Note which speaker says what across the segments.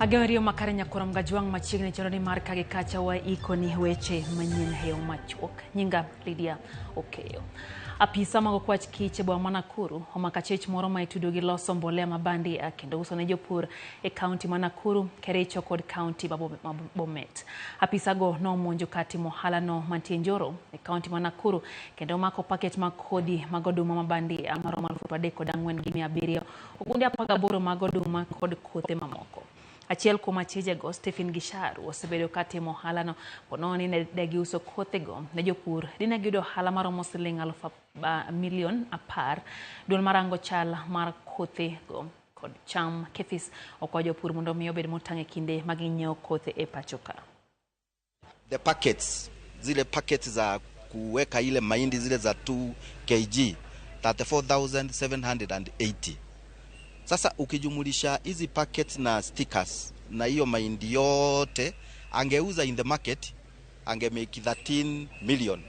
Speaker 1: Agerio makarenya kuram gajuang machigne choroni marka ge kacha wa ikoni weche manyien heyo machuok nyinga Lydia Okeyo. Apisa mago kwach kiche bwa Manakuru omakachech moro ma itudo gi loso mbolea mabandi kendo uso ne jopur e county Manakuru Kericho kod county Bomet. Apisa go no monjo kati mohala no mantie Njoro e county Manakuru kendo mako packet makodi magoduma mabandi maroma 3,470 ogunde apagaboro magoduma kod kothe mamoko. Achiel kuom achijego Stephen Gisharu osebedo katimo ohalano pononi ne degiuso kothego ne jopur dine giyudo ohala maromo siling 10,000,000 duol marango chal mar kothego kod cham kethis okwa jopur mondo miyo bed motang' e kinde maginyiewo kothe e pachoka.
Speaker 2: The packets, zile packets za kuweka ile mahindi zile za 2 kg 34,780. Sasa ukijumulisha hizi packets na stickers na hiyo mahindi yote angeuza in the market angemake 13 million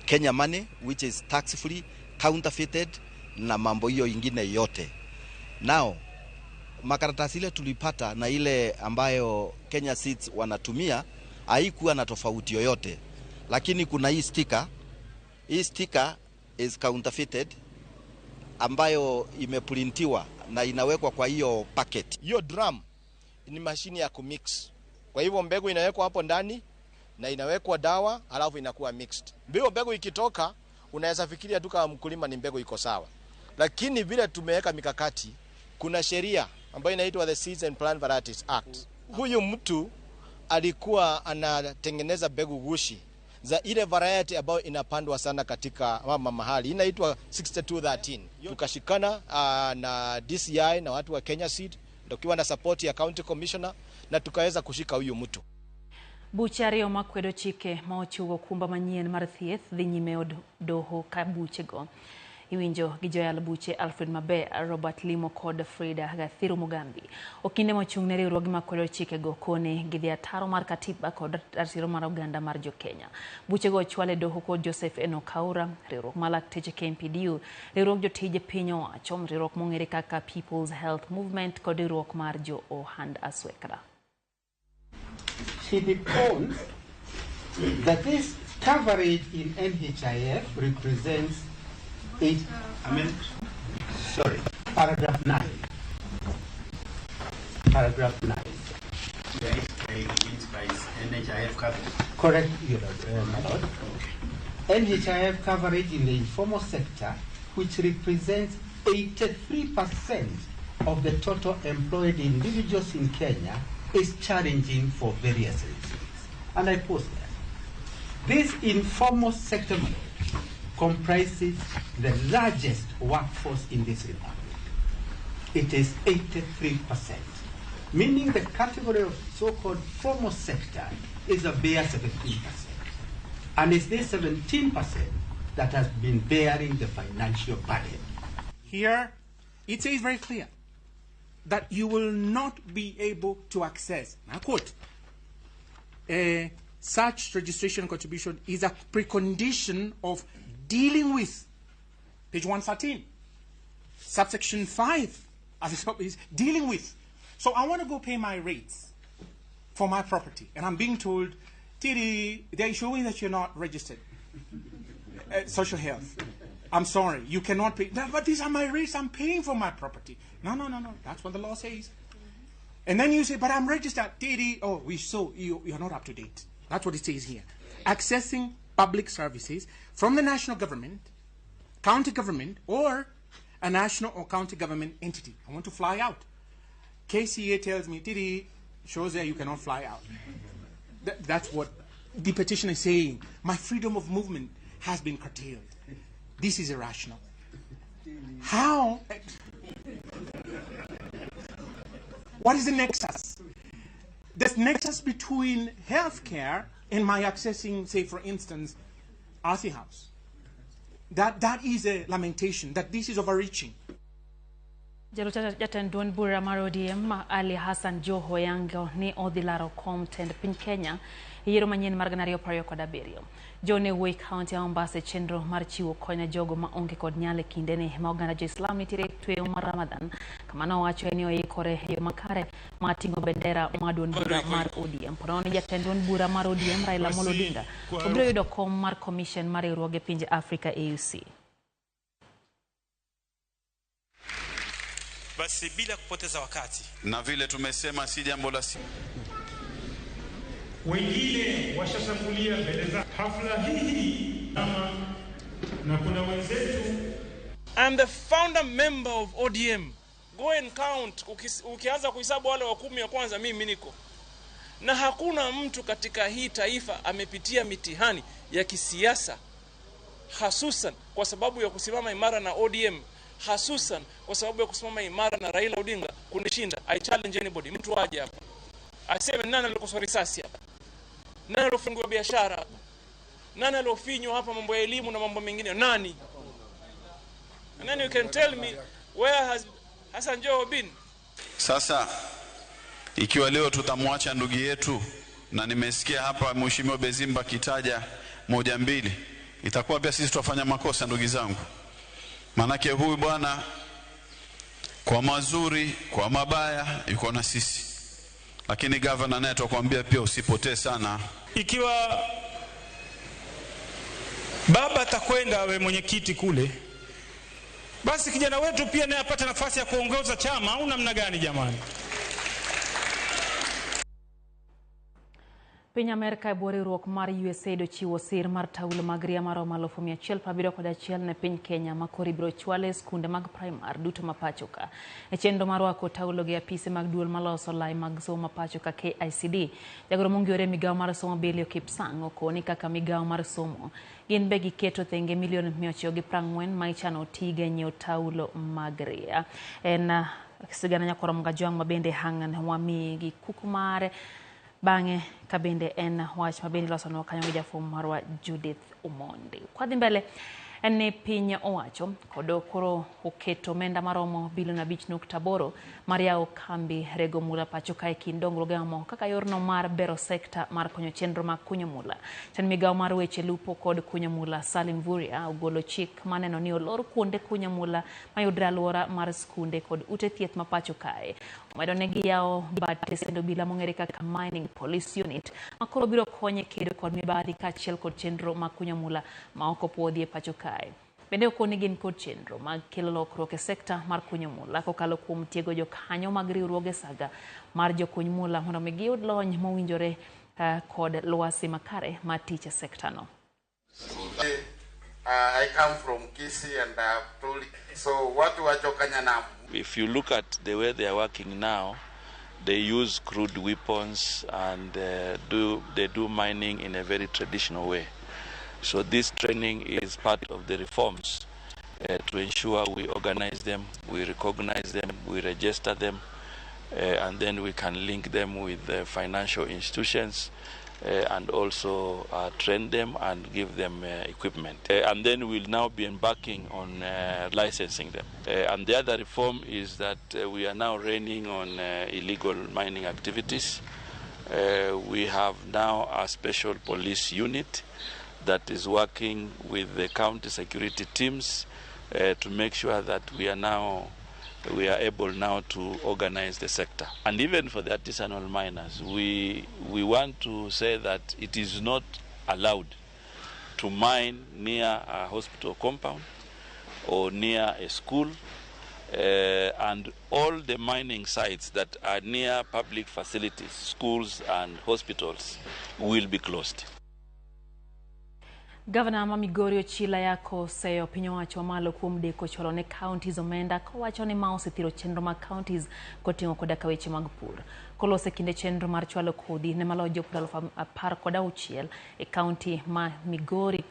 Speaker 2: Kenya money, which is tax free, counterfeited na mambo hiyo ingine yote. Now makaratasi ile tulipata na ile ambayo Kenya Seeds wanatumia haikuwa na tofauti yoyote, lakini kuna hii sticker. Hii sticker is counterfeited ambayo imeprintiwa na inawekwa kwa hiyo packet.
Speaker 3: Hiyo drum ni mashini ya kumix. Kwa hivyo mbegu inawekwa hapo ndani na inawekwa dawa alafu inakuwa mixed. Mbegu ikitoka unaweza fikiria tu kama mkulima ni mbegu iko sawa. Lakini vile tumeweka mikakati, kuna sheria ambayo inaitwa the Seeds and Plant Varieties Act. Huyu mtu alikuwa anatengeneza mbegu gushi za ile variety ambayo inapandwa sana katika mahali inaitwa 6213. Tukashikana na DCI na watu wa Kenya Seed tukiwa na support ya County Commissioner na tukaweza kushika huyu mtu.
Speaker 1: Buchario makwedo chike maochugo kumba manyien mar thieth dhi nyime od doho ka buchego. Iwinjo gi joyal buche Alfred Mabe, Robert Limo kod Frida Gathiru Mugambi. Okinde mochung' ne riwruoge makwedo chike go kone gidhi ataro mar katiba kod ratiro mar oganda mar Jo-Kenya. Buche go chwale doho kod Joseph Enokaura, riwruok mar lakteche KMPDU, riwruok jotije piny owacho, riwruok mong'ere kaka People's Health Movement kod riwruok mar Jo-Ohand Aswekra.
Speaker 4: She recalls that this coverage in NHIF represents paragraph 9. Paragraph 9.
Speaker 5: NHIF coverage.
Speaker 4: Correct, my lord. NHIF coverage in the informal sector, which represents 83% of the total employed individuals in Kenya, is challenging for various reasons. And I pause there. This informal sector comprises the largest workforce in this republic. It is 83%, meaning the category of so-called formal sector is a bare 17%. And it's this 17% that has been bearing the financial burden.
Speaker 6: Here, it says very clear that you will not be able to access, I quote, such registration contribution is a precondition of dealing with, page 113, subsection 5 at the top is dealing with. So I want to go pay my rates for my property, and I'm being told, Tiri, they're showing that you're not registered. Social health. I'm sorry, you cannot pay. But these are my rates, I'm paying for my property. No, that's what the law says. And then you say, but I'm registered. Tiri, oh, you're not up to date. That's what it says here. Accessing public services from the national government, county government, or a national or county government entity. I want to fly out. KCA tells me, Tiri, shows there you cannot fly out. That's what the petition is saying. My freedom of movement has been curtailed. This is irrational. How? What is the nexus? There's nexus between healthcare and my accessing, say, for instance, Arthur House. That is a lamentation, that this is overreaching.
Speaker 1: Jatend duond bura mar ODM Ali Hassan Joho yango ni odhilaro kom tend piny Kenya yiero manyien mar 2027. Jone Weche County Mombasa chenro mar chiwo kony ne jogo ma onge kod nyalo kinde ne ma oganda Jo-Islam nitiere tweyo mar Ramadan. Kama nowacho ni oikore yo makare ma ting'o bendera mar duond bura mar ODM. Poroni jatend duond bura mar ODM Raila Amolo Odinga obiro yudo kom mar commission mar riwruoge pinje Afrika AUC.
Speaker 7: Basi bila kupoteza wakati,
Speaker 8: na vile tumesema si jambo la
Speaker 9: wengine washasambulia mbele za hafla hii na kuna wenzetu.
Speaker 10: I'm the founder member of ODM. Go and count. Ukianza kuhesabu wale wa 10 wa kwanza mimi niko. Na hakuna mtu katika hii taifa amepitia mitihani ya kisiasa hasusan kwa sababu ya kusimama imara na ODM, hasusan kwa sababu ya kusimama imara na Raila Odinga kunishinda. I challenge anybody, mtu aje hapa aseme nani alikosa risasi hapa, nani alofungwa biashara hapa, nani alofinywa hapa mambo ya elimu na mambo mengine, nani? And then you can tell me where has Hassan Joho been?
Speaker 8: Sasa ikiwa leo tutamwacha ndugu yetu, na nimesikia hapa Mheshimiwa Bezimba kitaja 1-2, itakuwa pia sisi tutafanya makosa ndugu zangu. Manake huyu bwana kwa mazuri, kwa mabaya yuko na sisi. Lakini governor naye atakwambia pia usipotee sana.
Speaker 9: Ikiwa baba atakwenda awe mwenyekiti kule, basi kijana wetu pia naye apate nafasi ya kuongoza chama au namna gani jamani?
Speaker 1: Piny Amerika e bwo riwruok mar USAID chiwo sir mar taulo mag ria maromo 171 ne piny Kenya ma koro ibiro chwale skunde mag primar duto ma pacho ka. E chenro mar rwako taulo gi apise mag duol maloso lai mag somo ma pacho ka KICD, jagoro mongiore migawo mar somo Belio Kipsang okoni kaka migawo mar somo gin be giketo thenge milion 940 ma ichano tige nyiewo taulo mag ria. En sigana nyakoro Mgajwang' ma bende hangan wami gi kuku mare bange kabinde en wach mabende loso no kanyo jafom marwa Judith Omondi. Kwa dhi mbele ene piny owacho kod koro oketo menda maromo bilion 5.8 mar yawo kambi rego mula pacho kae kind dongruoge mamoko kaka yorno mar bero sekta mar konyo chenro mag kunyo mula. Chan migawo mar weche lupo kod kunyo mula Salim Vuria ogolo chik maneno ni olor kuonde kunyo mula mayudre alwora mar skunde kod ute thieth ma pacho kae. Omedo negi yawo bate sendo bila mong'ere kaka mining police unit makoro biro konye kedo kod mibadhi kaachiel kod chenro mag kunyo mula ma ok opuodhi e pacho kae. Bende okoni gin kod chenro mag kelo lokruok e sekta mar kunyo mula kokalo kuom tiego jokanyo mag riwruoge saga mar jokuny mula mondo mi giyud lony mowinjore kod lwasi makare mar tich e sekta no.
Speaker 11: I come from Kisii and I have told so what if
Speaker 12: you look at the way they are working now, they use crude weapons and they do mining in a very traditional way. So this training is part of the reforms to ensure we organize them, we recognize them, we register them, and then we can link them with financial institutions and also train them and give them equipment. And then we'll now be embarking on licensing them. And the other reform is that we are now reining on illegal mining activities. We have now a special police unit that is working with the county security teams to make sure that we are able now to organize the sector. And even for the artisanal miners, we want to say that it is not allowed to mine near a hospital compound or near a school, and all the mining sites that are near public facilities, schools and hospitals will be closed.
Speaker 1: Governor ma Migori Ochila yako seyo piny owacho malo kuom deko cholo ne counties omenda kowacho ni ma osethiro chenro mag counties koting'o koda ka weche mag pur. Kolose kinde chenro mar chwalo kodhi ne malo jopur 16,000 e county ma Migori.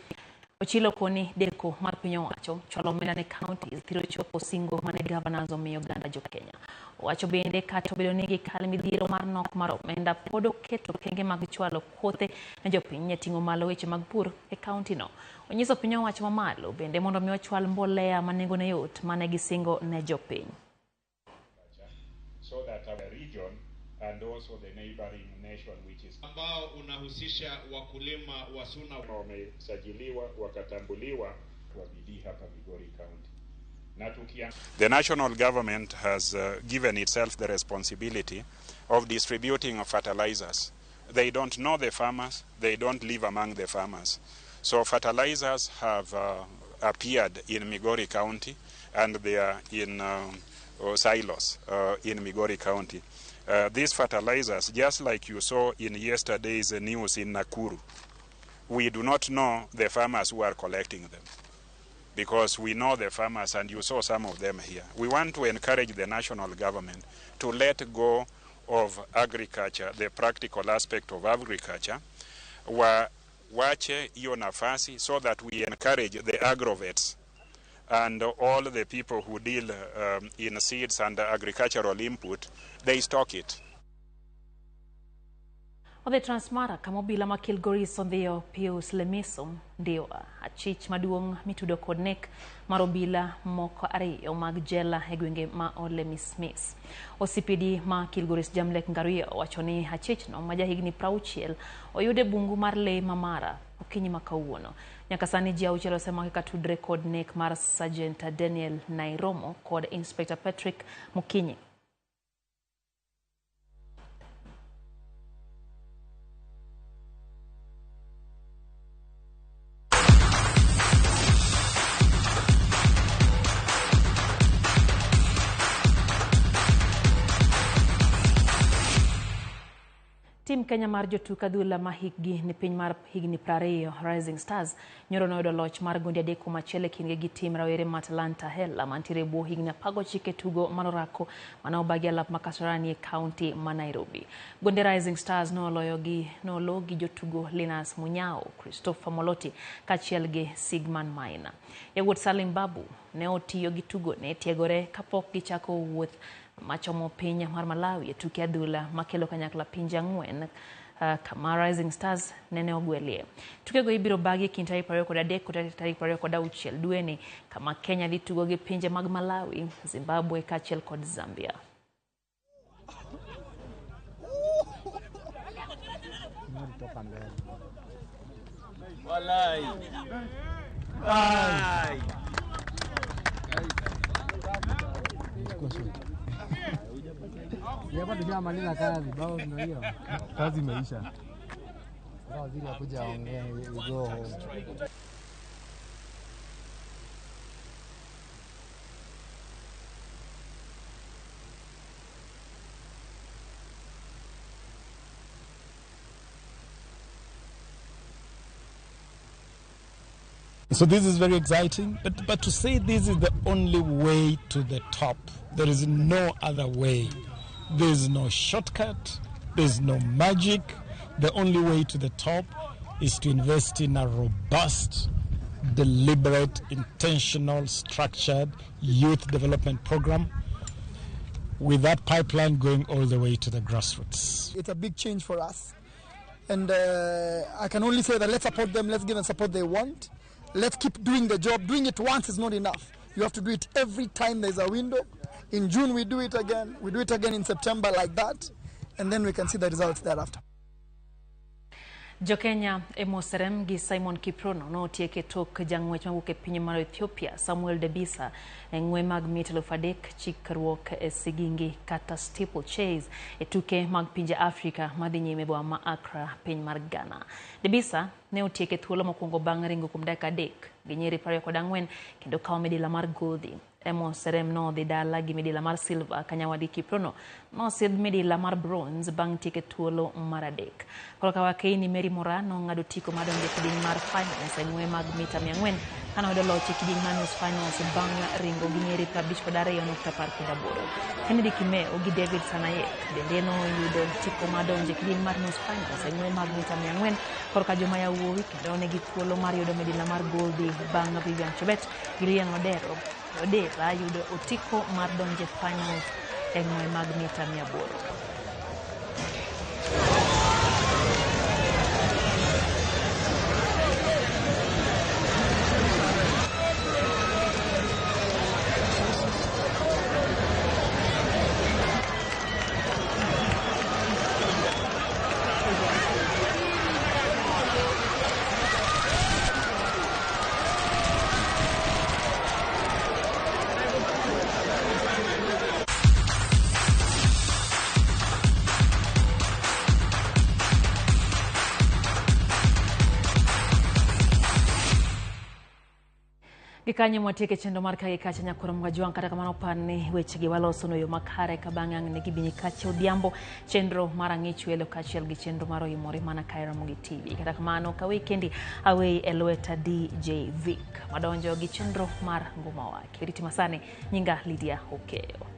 Speaker 1: Ochilo koni deko mar piny owacho chwalo omenda ne counties thiro chopo singo mane governors omiyo oganda jo Kenya. Owacho bende kata obedo ni gikalo midhiero mar nok mar omenda pod oketo kenge mag chwalo kothe ne jopiny e ting'o malo weche mag pur e county no. Onyiso piny owacho mamalo bende mondo mi ochwal mbolea ma nengone yot mane gisingo ne jopiny.
Speaker 13: and also the neighboring nation which is
Speaker 14: ambao unahusisha wakulima wa Suna
Speaker 13: wamesajiliwa wakatambuliwa kwa bidii hapa Migori County. The national government has given itself the responsibility of distributing fertilizers. They don't know the farmers, they don't live among the farmers. So fertilizers have appeared in Migori County, and they are in silos in Migori County. These fertilizers, just like you saw in yesterday's news in Nakuru, we do not know the farmers who are collecting them, because we know the farmers and you saw some of them here. We want to encourage the national government to let go of agriculture, the practical aspect of agriculture, wache hiyo nafasi, so that we encourage the agrovets and all the people who deal in seeds and agricultural input, they stock it.
Speaker 1: Odhi Transmara kamobila ma Kilgoris ondhiyo Pius Lemiso ndio achich maduong' mitudo kod nek marobila moko ariyo mag jela e gwenge ma Olemismis. OCPD ma Kilgoris Jamlek Ngaruyo wachoni achichno ma jahigni 60 oyude bungu mar le mamara okinyi makawuono. Nyaka sani ji auchiel osemaki katudre kod nek mar Sergeant Daniel Nairomo kod Inspector Patrick Mukinyi. Tim Kenya mar jotuk adhula ma hikgi ni piny mar higni 20 Rising Stars nyoro noyudo loch mar gondi 3-1 kindgi gi tim rawere ma Atlanta Hell mantiere bwo higni 19 tugo manorako manobagi alap makasarani e county ma Nairobi. Gondi Rising Stars nologi jotugo Linus Munyao, Christopher Moloti kachiel gi Sigman Maina. Yawuot Salim Babu ne otiyo gi tugo ne tiegore kapok gichako wuoth machomo piny mar Malawi e tuke adhula makelo kanyakla pinje 4 kama Rising Stars nene ogwelie. Tukego ibiro bagi kind tarik 23 kod tarik 26 dweni kama Kenya dhi tugo gi pinje mag Malawi, Zimbabwe kachiel kod Zambia.
Speaker 15: Walai.
Speaker 16: Hapa tushamaliza kazi, bao ndio hiyo. Kazi imeisha. Sasa waziri akuja aongee go home.
Speaker 17: So this is very exciting, but to say this is the only way to the top, there is no other way. There is no shortcut, there is no magic. The only way to the top is to invest in a robust, deliberate, intentional, structured youth development program with that pipeline going all the way to the grassroots.
Speaker 18: It's a big change for us. And I can only say that let's support them, let's give them support they want. Let's keep doing the job. Doing it once is not enough. You have to do it every time there's a window. In June we do it again. We do it again in September like that. And then we can see the results thereafter.
Speaker 1: Jokenya emoserem gi Simon Kiprono no tieke tok jang'wech mawuok e piny mar Ethiopia Samuel Debisa ng'we mag mita 3,000 chikruok e sigingi kata steeplechase e tuke mag pinje Afrika madhi nyime boma ma Accra piny mar Ghana. Debisa ne otieke thuolo mokwongo bang' ringo kuom dakika 3 gi nyiri 24 kendo kawo midila mar godhi. Emoserem no dhi dala gi midila mar silver kanyawadi Kiprono no sidh midila mar bronze bang' tieke thuolo mar 3. Koroka wakeini Mary Morano ng'ado tiko madonjo e kidieny mar finals e ng'we mag mita 400 kano yudo loch e kidieny mar nus finals bang' ringo gi nyiri 52.18. Kennedy Kimeo gi David Sanayek bende no yudo tiko madonjo e kidieny mar nus finals e ng'we mag mita 400 koroka joma yawuowi kendo ne gi thuolo mar yudo midila mar goldi bang' Vivian Chebet gi Lilian Odera yudo otiko mar donjo e finals e ng'we mag mita 800. Gikanye mwatike chendo marka gikacha nyakoro mgajuang kata kamano pane weche gi waloso no yo makare kabangang ne gibini kache odiambo chendro marangichu elo kachiel gi chendro maro yimore mana kae RamogiTV kata kamano ka weekendi away elweta DJ Vic madonjo gi chendro mar nguma wake riti masane nyinga Lydia Okeo.